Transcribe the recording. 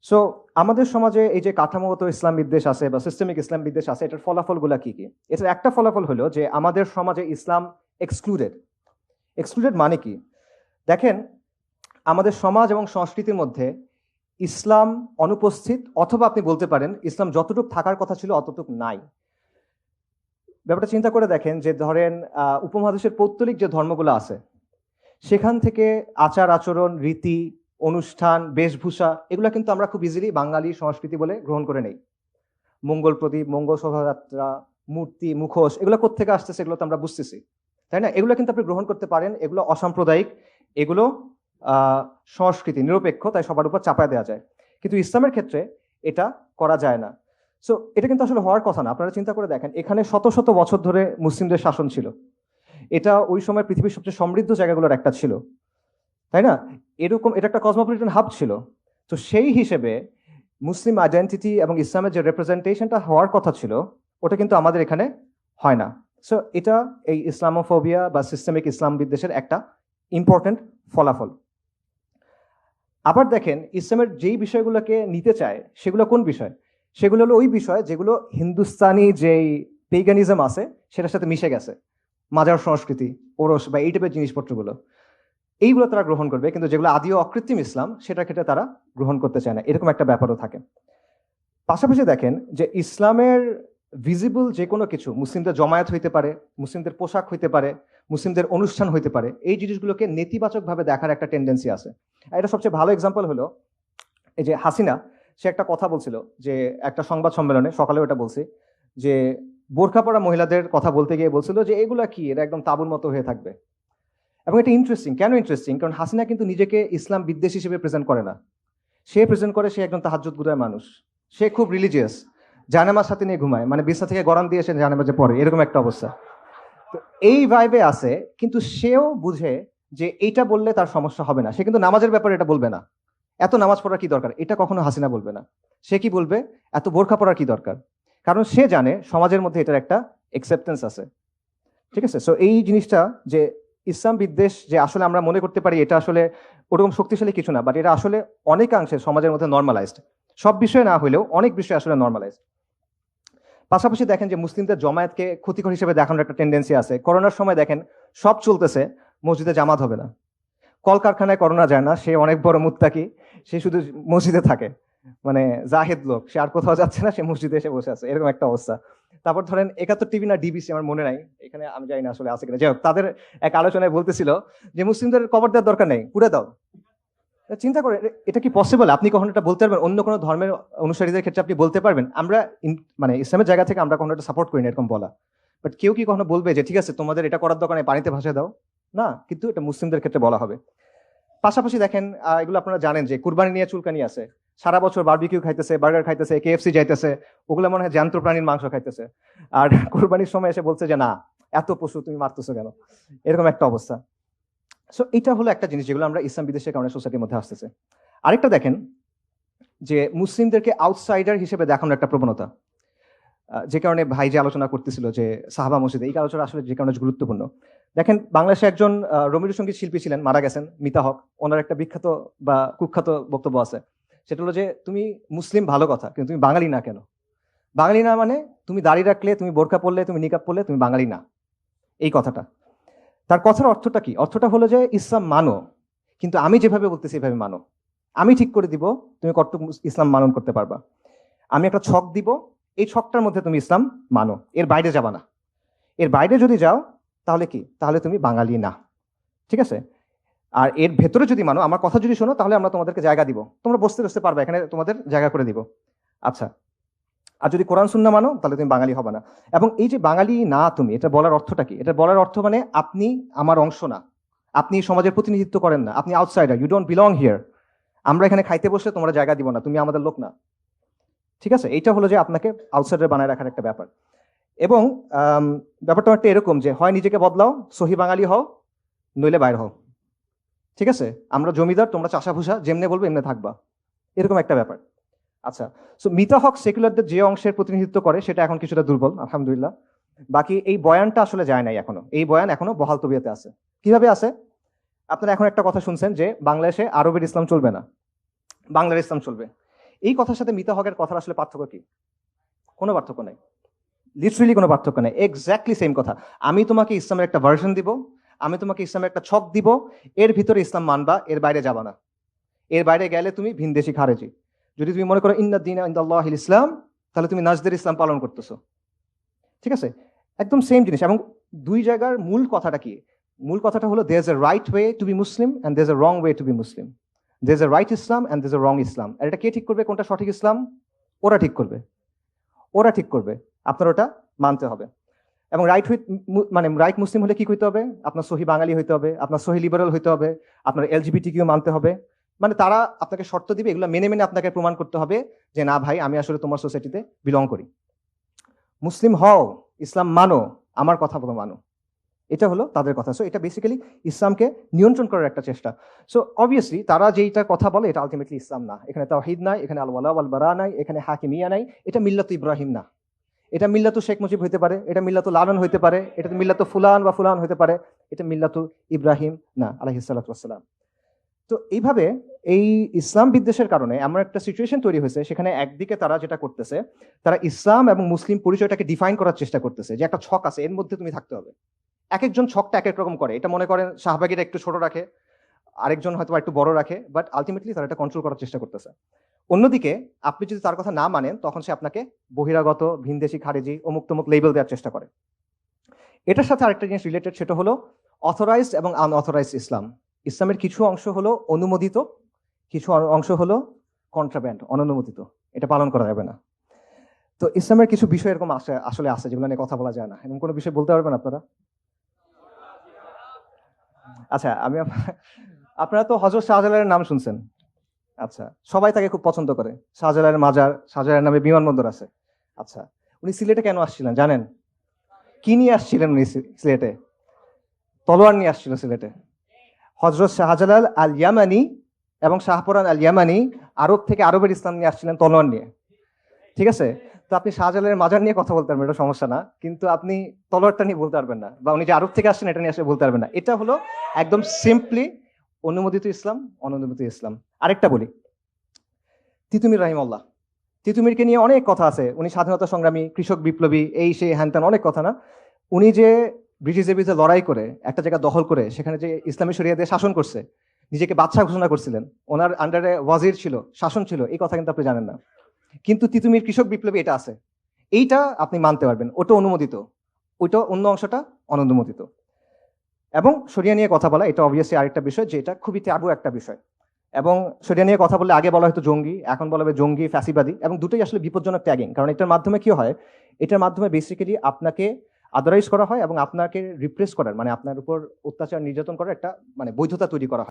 So আমাদের সমাজে এই যে কাঠামোগত ইসলাম বিদ্বেষ আছে বা সিস্টেমিক ইসলাম বিদ্বেষ আছে, এটার ফলাফলগুলো কি কি? এটার একটা ফলাফল হলো যে আমাদের সমাজে ইসলাম এক্সক্লুডেড। এক্সক্লুডেড মানে কি? দেখেন, আমাদের সমাজ এবং সংস্কৃতির মধ্যে ইসলাম অনুপস্থিত, অথবা আপনি বলতে পারেন ইসলাম যতটুকু থাকার কথা ছিল অতটুকু নাই। ব্যাপারটা চিন্তা করে দেখেন যে ধরেন উপমহাদেশের পৌত্তলিক যে ধর্মগুলো আছে সেখান থেকে আচার আচরণ, রীতি, অনুষ্ঠান, বেশভূষা এগুলো কিন্তু আমরা খুব ইজিলি বাঙালি সংস্কৃতি বলে গ্রহণ করে নেই। মঙ্গল প্রদীপ, মঙ্গল শোভাযাত্রা, মূর্তি, মুখোশ এগুলো কোত্থেকে আসতেছে এগুলো তো আমরা বুঝতেছি, তাই না? এগুলো কিন্তু আপনি গ্রহণ করতে পারেন, এগুলো অসাম্প্রদায়িক, এগুলো সংস্কৃতি নিরপেক্ষ, তাই সবার উপর চাপায় দেওয়া যায়। কিন্তু ইসলামের ক্ষেত্রে এটা করা যায় না। সো এটা কিন্তু আসলে হওয়ার কথা না। আপনারা চিন্তা করে দেখেন, এখানে শত শত বছর ধরে মুসলিমদের শাসন ছিল। এটা ওই সময় পৃথিবীর সবচেয়ে সমৃদ্ধ জায়গাগুলোর একটা ছিল, তাই না? এরকম এটা একটা কসমোপলিটন হাব ছিল। তো সেই হিসেবে মুসলিম আইডেন্টিটি এবং ইসলামের যে রিপ্রেজেন্টেশনটা হওয়ার কথা ছিল ওটা কিন্তু আমাদের এখানে হয় না। সো এটা এই ইসলামোফোবিয়া বা সিস্টেমিক ইসলাম বিদ্বেষের একটা ইম্পর্টেন্ট ফলাফল। আবার দেখেন, ইসলামের যেই বিষয়গুলোকে নিতে চায় সেগুলো কোন বিষয়? সেগুলো হলো ওই বিষয় যেগুলো হিন্দুস্তানি যেই পেগানিজম আছে সেটার সাথে মিশে গেছে। মাজার সংস্কৃতি, ওরস বা এই টাইপের জিনিসপত্রগুলো, এইগুলো তারা গ্রহণ করবে, কিন্তু যেগুলো আদিও অকৃত্রিম ইসলাম সেটার ক্ষেত্রে তারা গ্রহণ করতে চায় না। এরকম একটা ব্যাপারও থাকে। পাশাপাশি দেখেন যে ইসলামের ভিজিবল যে কোনো কিছু, মুসলিমদের জমায়েত হইতে পারে, মুসলিমদের পোশাক হইতে পারে, মুসলিমদের অনুষ্ঠান হইতে পারে, এই জিনিসগুলোকে নেতিবাচকভাবে দেখার একটা টেন্ডেন্সি আছে। আর এটা সবচেয়ে ভালো এক্সাম্পল হলো এই যে হাসিনা, সে একটা কথা বলছিল যে একটা সংবাদ সম্মেলনে, সকালে ওটা বলছি, যে বোরখা পরা মহিলাদের কথা বলতে গিয়ে বলছিল যে এগুলা কি, এটা একদম তাঁবুর মতো হয়ে থাকবে। এবং এটা ইন্টারেস্টিং। কেন ইন্টারেস্টিং? কারণ হাসিনা কিন্তু নিজেকে ইসলাম বিদ্বেষ হিসেবে প্রেজেন্ট করে না। সে প্রেজেন্ট করে সে একজন তাহাজ্জুদ গুজার মানুষ। সে খুব রিলিজিয়াস, জানামাজ সাথে নিয়ে ঘুমায়, মানে বিছনা থেকে গরম দিয়ে সে জানামাজে পড়ে, এরকম একটা অবস্থা। তো এই ভাইবে আছে, কিন্তু সেও বুঝে যে এইটা বললে তার সমস্যা হবে না। সে কিন্তু নামাজের ব্যাপারে এটা বলবে না, এত নামাজ পড়ার কি দরকার, এটা কখনো হাসিনা বলবে না। সে কি বলবে? এত বোরখা পড়ার কি দরকার? কারণ সে জানে সমাজের মধ্যে এটার একটা একসেপ্টেন্স আছে। ঠিক আছে? সো এই জিনিসটা যে ইসলাম বিদ্বেষ, যে আসলে আমরা মনে করতে পারি এটা আসলে ওরকম শক্তিশালী কিছু না, বাট এটা আসলে অনেকাংশে সমাজের মধ্যে নর্মালাইজড। সব বিষয়ে না হলেও অনেক বিষয় আসলে নর্মালাইজড। পাশাপাশি দেখেন যে মুসলিমদের জমায়েতকে ক্ষতিকর হিসেবে দেখানোর একটা টেন্ডেন্সি আছে। করোনার সময় দেখেন সব চলতেছে, মসজিদে জামাত হবে না। কলকারখানায় করোনা যায় না, সে অনেক বড় মুত্তাকি, সে শুধু মসজিদে থাকে, মানে জাহেদ লোক, সে আর কোথাও যাচ্ছে না, সে মসজিদে এসে বসে আছে, এরকম একটা অবস্থা। তারপর ধরেন 71 টিভি না ডিবিসি, আমার মনে নাই, এখানে আমি জানি না আসলে আছে কিনা, যাই হোক, তাদের এক আলোচনায় বলতেছিল যে মুসলিমদের কবর দেওয়ার দরকার নেই, পুড়ে দাও। চিন্তা করে, এটা কি পসিবল? আপনি কখনো এটা বলতে পারবেন? অন্য কোনো ধর্মের অনুসারীদের ক্ষেত্রে আপনি বলতে পারবেন? আমরা মানে ইসলামের জায়গা থেকে আমরা কখনো এটা সাপোর্ট করি না এরকম বলা, বাট কেউ কি কখনো বলবে যে ঠিক আছে তোমাদের এটা করার দরকার নেই, পানিতে ভাসিয়ে দাও? না, কিন্তু এটা মুসলিমদের ক্ষেত্রে বলা হবে। পাশাপাশি দেখেন, এগুলো আপনারা জানেন যে কুরবানি নিয়ে চুলকানি আছে। সারা বছর বারবিকিউ খাইতেছে, বার্গার খাইতেছে, কেএফসি যাইতেছে, ওগুলো মনে হয় জ্যান্ত প্রাণীর মাংস খাইতেছে। আর কুরবানির সময় এসে বলছে যে না, এত পশু তুমি মারতেছো কেন, এরকম একটা অবস্থা। সো এটা হলো একটা জিনিস যেগুলো আমরা ইসলাম বিদেশের কারণে সোসাইটির মধ্যে আসতেছে। আরেকটা দেখেন যে মুসলিমদেরকে আউটসাইডার হিসেবে দেখানোর একটা প্রবণতা, যে কারণে ভাই যে আলোচনা করতেছিল যে সাহাবা মসজিদে, এই আলোচনা আসলে যে কারণে গুরুত্বপূর্ণ। দেখেন, বাংলাদেশে একজন রবীন্দ্র সঙ্গীত শিল্পী ছিলেন, মারা গেছেন, মিতা হক। ওনার একটা বিখ্যাত বা কুখ্যাত বক্তব্য আছে, সেটা হলো যে তুমি মুসলিম ভালো কথা, কিন্তু তুমি বাঙালি না কেন? বাঙালি না মানে তুমি দাড়ি রাখলে, তুমি বোরকা পরলে, তুমি নিকাব পরলে তুমি বাঙালি না, এই কথাটা। তার কথার অর্থটা কি? অর্থটা হলো যে ইসলাম মানো, কিন্তু আমি যেভাবে বলতেছি এভাবে মানো। আমি ঠিক করে দিব তুমি কতটুকু ইসলাম মানন করতে পারবা। আমি একটা ছক দিব, এই ছকটার মধ্যে তুমি ইসলাম মানো, এর বাইরে যাবা না। এর বাইরে যদি যাও তাহলে কি? তাহলে তুমি বাঙালি না। ঠিক আছে? আর এর ভেতরে যদি মানো, আমার কথা যদি শোনো, তাহলে আমরা তোমাদেরকে জায়গা দিব, তোমরা বসতে বসতে পারবে, এখানে তোমাদের জায়গা করে দিব। আচ্ছা, আর যদি কোরআন সুন্নাহ মানো তাহলে তুমি বাঙালি হবে না। এবং এই যে বাঙালি না তুমি, এটা বলার অর্থটা কি? এটা বলার অর্থ মানে আপনি আমার অংশ না, আপনি সমাজের প্রতিনিধিত্ব করেন না, আপনি outsider, you don't belong here. আমরা এখানে খাইতে বসলে তোমরা জায়গা দিব না, তুমি আমাদের লোক না। ঠিক আছে? এইটা হলো যে আপনাকে আউটসাইডার বানায় রাখার একটা ব্যাপার। এবং ব্যাপারটা একটা এরকম যে হয় নিজেকে বদলাও, সহি বাঙালি হও, নইলে বাইর হও। ঠিক আছে? আমরা জমিদার, তোমরা চাষা ভুষা, যেমনে বলবো এমনি থাকবা, এরকম একটা ব্যাপার। আচ্ছা, সো মিতা হক সেকুলারদের যে অংশের প্রতিনিধিত্ব করে সেটা এখন কিছুটা দুর্বল, আলহামদুলিল্লাহ। বাকি এই বয়ানটা আসলে যায় নাই এখনো, এই বয়ান এখনো বহাল তবিয়তে আছে। কিভাবে আছে? আপনারা এখন একটা কথা শুনছেন যে বাংলাদেশে আরবের ইসলাম চলবে না, বাংলার ইসলাম চলবে। এই কথার সাথে মিতা হকের কথার আসলে পার্থক্য কি? কোনো পার্থক্য নাই, লিটারেলি কোনো পার্থক্য নাই, এক্স্যাক্টলি সেম কথা। আমি তোমাকে ইসলামের একটা ভার্সন দিব, আমি তোমাকে ইসলামের একটা ছক দিব, এর ভিতরে ইসলাম মানবা, এর বাইরে যাবা না। এর বাইরে গেলে তুমি ভিনদেশি খারেজি। যদি তুমি মনে করো ইন্না দ্বীনা ইনদাল্লাহিল ইসলাম, তাহলে তুমি নাজদের ইসলাম পালন করতেছো। ঠিক আছে, একদম সেম জিনিস। এবং দুই জায়গার মূল কথাটা কি? মূল কথাটা হলো there is a right way to be Muslim and there is a wrong way to be Muslim. There is a right Islam and there is a wrong Islam. আর এটা কে ঠিক করবে কোনটা সঠিক ইসলাম? ওরা ঠিক করবে, ওরা ঠিক করবে, আপনার ওটা মানতে হবে। এবং রাইট মানে রাইট মুসলিম হলে কি হইতে হবে? আপনার সহি বাঙালি হইতে হবে, আপনার সহি লিবারাল হইতে হবে, আপনার এলজিবিটি কিউ মানতে হবে। মানে তারা আপনাকে শর্ত দিবে, এগুলো মেনে মেনে আপনাকে প্রমাণ করতে হবে যে না ভাই আমি আসলে তোমার সোসাইটিতে বিলং করি। মুসলিম হও, ইসলাম মানো, আমার কথা বলো মানো, এটা হলো তাদের কথা। সো এটা বেসিক্যালি ইসলামকে নিয়ন্ত্রণ করার একটা চেষ্টা। সো অবভিয়াসলি তারা যেইটা কথা বলে এটা আলটিমেটলি ইসলাম না। এখানে তাওহীদ নাই, এখানে আল ওয়ালা ওয়াল বারা নাই, এখানে হাকিমিয়া নাই। এটা মিল্লাত ইব্রাহিম না, এটা মিল্লাতু শেখ মুজিব হইতে পারে, এটা মিল্লাতু লালন হইতে পারে, এটা মিল্লাতু ফুলান বা ফুলান হইতে পারে, এটা মিল্লাতু ইব্রাহিম না আলাইহিস সালাতু ওয়াস সালাম। তো এইভাবে এই ইসলাম বিদ্বেষের কারণে এমন একটা সিচুয়েশন তৈরি হয়েছে, সেখানে একদিকে তারা যেটা করতেছে, তারা ইসলাম এবং মুসলিম পরিচয়টাকে ডিফাইন করার চেষ্টা করতেছে যে একটা ছক আছে, এর মধ্যে তুমি থাকতে হবে। এক একজন ছকটা এক এক রকম করে। এটা মনে করেন শাহবাগীরা একটু ছোট রাখে, আরেকজন হয়তো একটু বড় রাখে, বাট আলটিমেটলি তারা এটা কন্ট্রোল করার চেষ্টা করতেছে। অন্যদিকে আপনি যদি তার কথা না মানেন, তখন সে আপনাকে বহিরাগত, ভিনদেশি, খারেজি, অমুক তমুক লেবেল দেওয়ার চেষ্টা করে। এটার সাথে আরেকটা জিনিস রিলেটেড, সেটা হলো অথরাইজড এবং আনঅথরাইজড ইসলাম। ইসলামের কিছু অংশ হলো অনুমোদিত, কিছু অংশ হলো কন্ট্রাব্যান্ড, অননুমোদিত, এটা পালন করা যাবে না। তো ইসলামের কিছু বিষয় এরকম আসলে আছে যেগুলো নিয়ে কথা বলা যায় না। এরকম কোনো বিষয় বলতে পারবেন আপনারা? আচ্ছা, আপনারা তো হযরত শাহজালালের নাম শুনছেন। আচ্ছা, সবাই তাকে খুব পছন্দ করে। শাহজালালের মাজার, শাহজালালের নামে বিমানবন্দর আছে। আচ্ছা, উনি সিলেটে কেন আসছিলেন জানেন? কি নিয়ে আসছিলেন উনি সিলেটে? তলোয়ার নিয়ে আসছিল সিলেটে। হযরত শাহজালাল আল ইয়ামানি এবং শাহপরান আল ইয়ামানি আরব থেকে আরবের ইসলাম নিয়ে আসছিলেন তলোয়ার নিয়ে। ঠিক আছে, তো আপনি শাহজালালের মাজার নিয়ে কথা বলতে পারবেন, এটা সমস্যা না, কিন্তু আপনি তলোয়ারটা নিয়ে বলতে পারবেন না, বা উনি যে আরব থেকে আসছেন এটা নিয়ে আসলে বলতে পারবেন না। এটা হলো একদম সিম্পলি অনুমোদিত ইসলাম, অননুমোদিত ইসলাম। আরেকটা বলি, তিতুমির রাহিমাহুল্লাহ, তিতুমিরকে নিয়ে অনেক কথা আছে। উনি স্বাধীনতা সংগ্রামী, কৃষক বিপ্লবী, এই সেই হ্যান ত্যান অনেক কথা না। উনি যে ব্রিটিশদের বিরুদ্ধে লড়াই করে একটা জায়গা দখল করে সেখানে যে ইসলামী শরিয়া দিয়ে শাসন করছে, নিজেকে বাদশাহ ঘোষণা করছিলেন, ওনার আন্ডারে ওয়াজির ছিল, শাসন ছিল, এই কথা কিন্তু আপনি জানেন না। কিন্তু তিতুমির কৃষক বিপ্লবী এটা আছে, এইটা আপনি মানতে পারবেন, ওটা অনুমোদিত, ওইটা অন্য অংশটা অননুমোদিত। এবং শরিয়া নিয়ে কথা বলা, এটা অবভিয়াসলি আরেকটা বিষয়, যে এটা খুবই ট্যাবু একটা বিষয়। এবং শরিয়া নিয়ে কথা বললে আগে বলা হয়তো জঙ্গি, এখন বলা হবে জঙ্গি, ফ্যাসিবাদী, এবং দুটোই আসলে বিপজ্জনক ট্যাগিং। কারণ এটার মাধ্যমে কি হয়? এটার মাধ্যমে বেসিক্যালি আপনাকে আদারাইজ করা হয় এবং আপনাকে রিপ্রেস করার, মানে আপনার উপর অত্যাচার নির্যাতন করার একটা মানে বৈধতা তৈরি করা হয়।